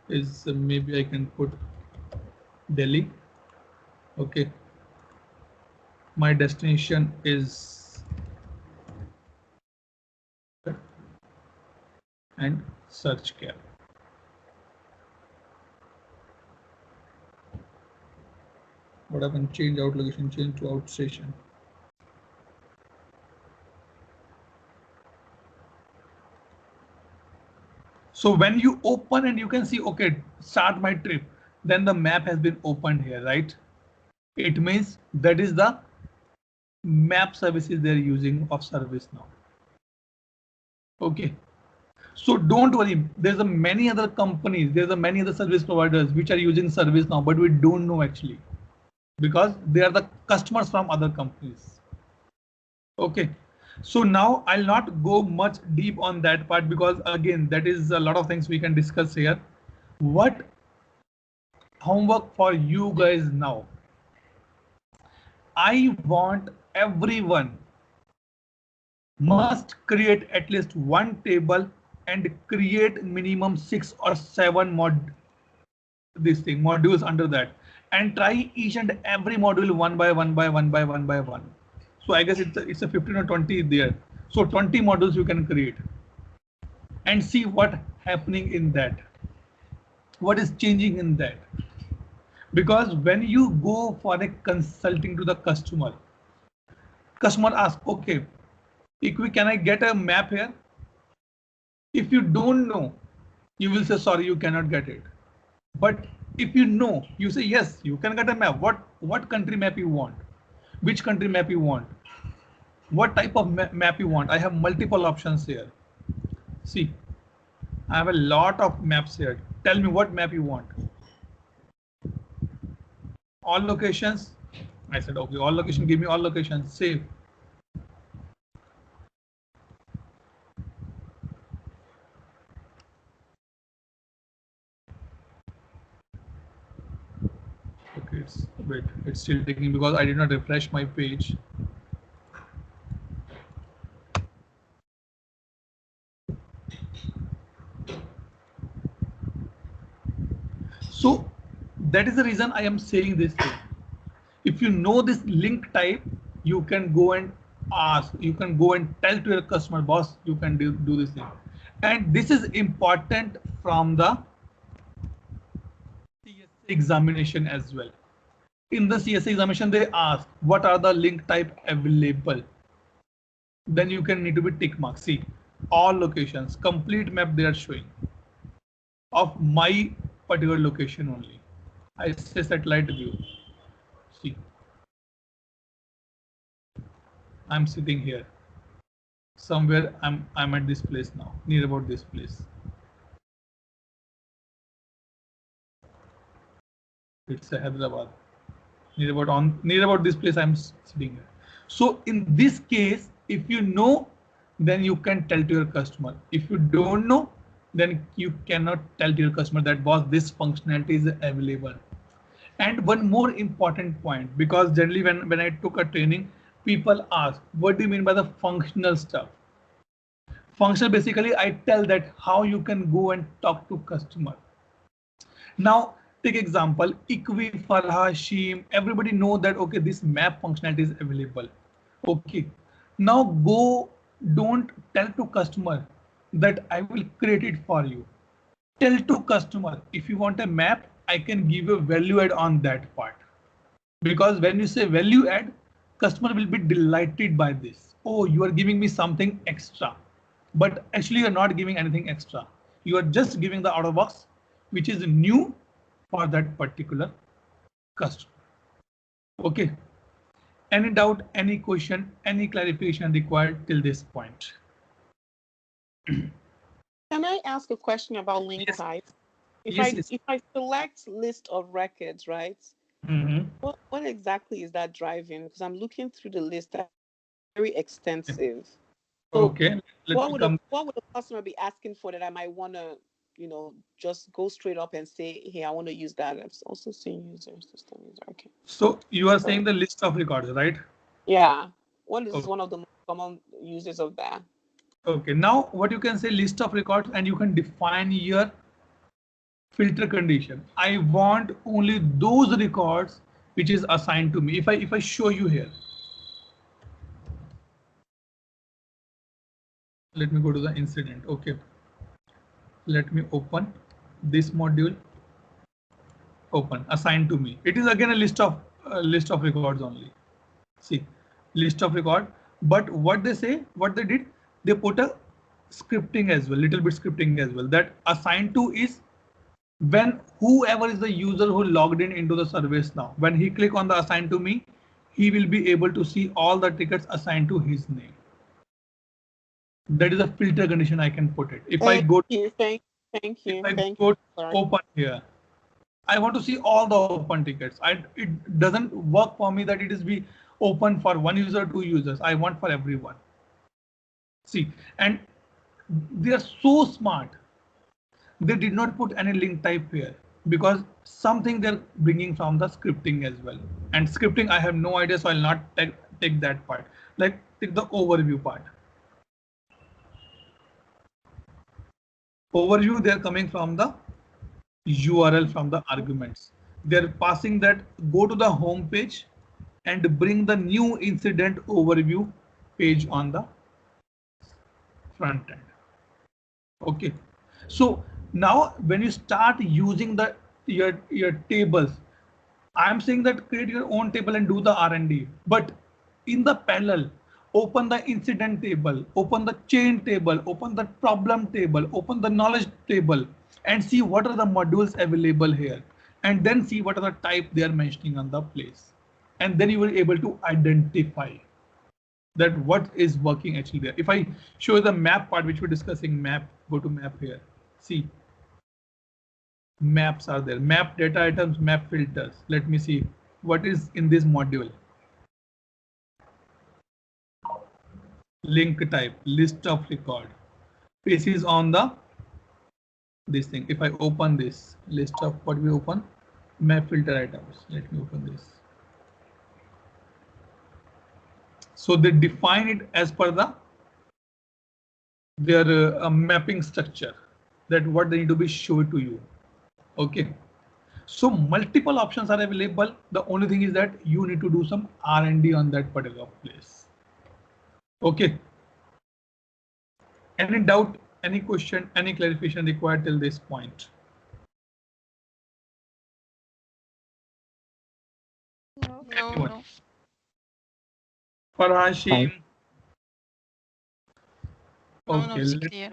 is maybe I can put Delhi. Okay, my destination is and search cab. What happened? Change out location, change to outstation. So when you open and you can see, okay, start my trip, then the map has been opened here, right? It means that is the map services they're using of ServiceNow. Okay. So don't worry, there's a many other companies, there's a many other service providers which are using ServiceNow, but we don't know actually, because they are the customers from other companies. Okay. So now I'll not go much deep on that part, because again, that is a lot of things we can discuss here. What homework for you guys now? I want everyone must create at least one table and create minimum 6 or 7 modules under that, and try each and every module one by one. So I guess it's a 15 or 20 there. So 20 modules you can create and see what happening in that, what is changing in that. Because when you go for a consulting to the customer asks, okay, Ikwi, can I get a map here? If you don't know, you will say, sorry, you cannot get it. But if you know, you say, yes, you can get a map. What country map you want? Which country map you want? What type of map you want? I have multiple options here. See, I have a lot of maps here. Tell me what map you want. All locations. I said, okay, all location, give me all locations, save. Okay, it's still taking because I did not refresh my page. So that is the reason I am saying this thing. If you know this link type, you can go and ask, you can go and tell to your customer, boss, you can do this thing. And this is important from the CSA examination as well. In the CSA examination, they ask, what are the link type available? Then you can need to be tick mark. See, all locations, complete map they are showing of my particular location only. I say satellite view. See, I'm sitting here. Somewhere I'm at this place now, near about this place. It's Hyderabad. Near about this place I'm sitting here. So in this case, if you know, then you can tell to your customer. If you don't know, then you cannot tell to your customer that boss, this functionality is available. And one more important point, because generally when I took a training, people ask, what do you mean by the functional stuff? Functional, basically, I tell that how you can go and talk to customer. Now, take example, Equi, Farha, Sheem, everybody know that, okay, this map functionality is available. Okay. Now go, don't tell to customer that I will create it for you. Tell to customer, if you want a map, I can give you value add on that part. Because when you say value add, customer will be delighted by this. Oh, you are giving me something extra. But actually you're not giving anything extra. You are just giving the out of box, which is new for that particular customer. Okay. Any doubt, any question, any clarification required till this point? Can I ask a question about link Yes. type? Yes. If I select list of records, right? Mm-hmm. What exactly is that driving? Because I'm looking through the list, that's very extensive. So Okay. what would a customer be asking for that I might want to, just go straight up and say, hey, I want to use that. I'm also seeing user, system user. Okay. So you are saying the list of records, right? Yeah. What is Okay. one of the most common uses of that? Okay. Now what you can say list of records, and you can define your filter condition. I want only those records which is assigned to me. If I show you here, let me go to the incident. Okay. Let me open this module. Open assigned to me. It is again a list of records only. See, list of record. But what they say, what they did, they put a scripting as well, little bit scripting as well. That assigned to is when whoever is the user who logged in into the service now, when he click on the assign to me, he will be able to see all the tickets assigned to his name. That is a filter condition I can put it. If I go to open here, I want to see all the open tickets. It doesn't work for me that it is be open for one user, two users. I want for everyone. See, and they are so smart. They did not put any link type here because something they're bringing from the scripting as well. And scripting, I have no idea, so I'll not take that part. Like take the overview part. Overview, they're coming from the URL from the arguments. They're passing that, go to the home page and bring the new incident overview page on the front end. Okay. So now when you start using your tables, I'm saying that create your own table and do the R&D, but in the parallel, open the incident table, open the chain table, open the problem table, open the knowledge table, and see what are the modules available here, and then see what are the type they are mentioning on the place, and then you will be able to identify that what is working actually there. If I show the map part, which we're discussing, map, go to map here, see. Maps are there, map data items, map filters. Let me see what is in this module. Link type, list of record. This is on the this thing. If I open this list of what we open, map filter items. Let me open this. So they define it as per their mapping structure, that what they need to be shown to you. Okay. So multiple options are available. The only thing is that you need to do some R&D on that particular place. Okay. Any doubt, any question, any clarification required till this point? No. Farhashim. No, Okay, it's clear.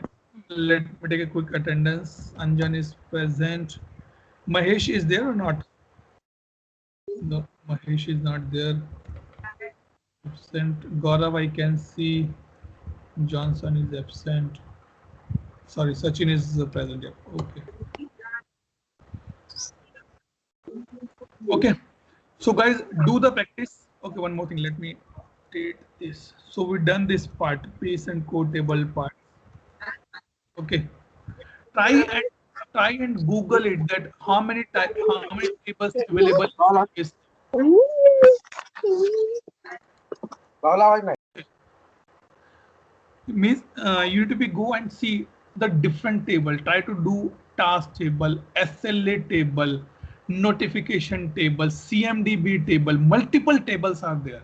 let me take a quick attendance. Anjan is present. Mahesh is there or not? No, Mahesh is not there. Absent. Gaurav, I can see. Johnson is absent. Sorry, Sachin is present. Yeah. Okay. Okay, so guys, do the practice. Okay, one more thing. Let me take this. So we done this part, base and code table part. Okay, try and Google it that how many tables available is. Means you need to be go and see the different table. Try to do task table, SLA table, notification table, CMDB table. Multiple tables are there.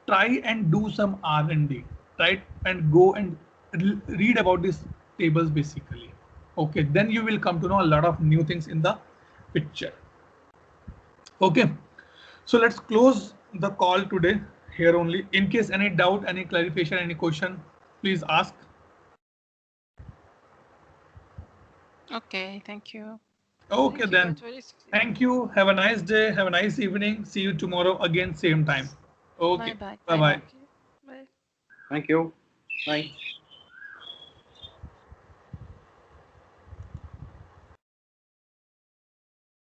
Try and do some R&D. Try and go and read about these tables basically. Okay, then you will come to know a lot of new things in the picture. Okay, so let's close the call today here only. In case any doubt, any clarification, any question, please ask. Okay, thank you. Okay, Thank you, then. that was- Thank you. Have a nice day. Have a nice evening. See you tomorrow again, same time. Okay. Bye bye. Bye bye. Okay, bye. Thank you. Bye.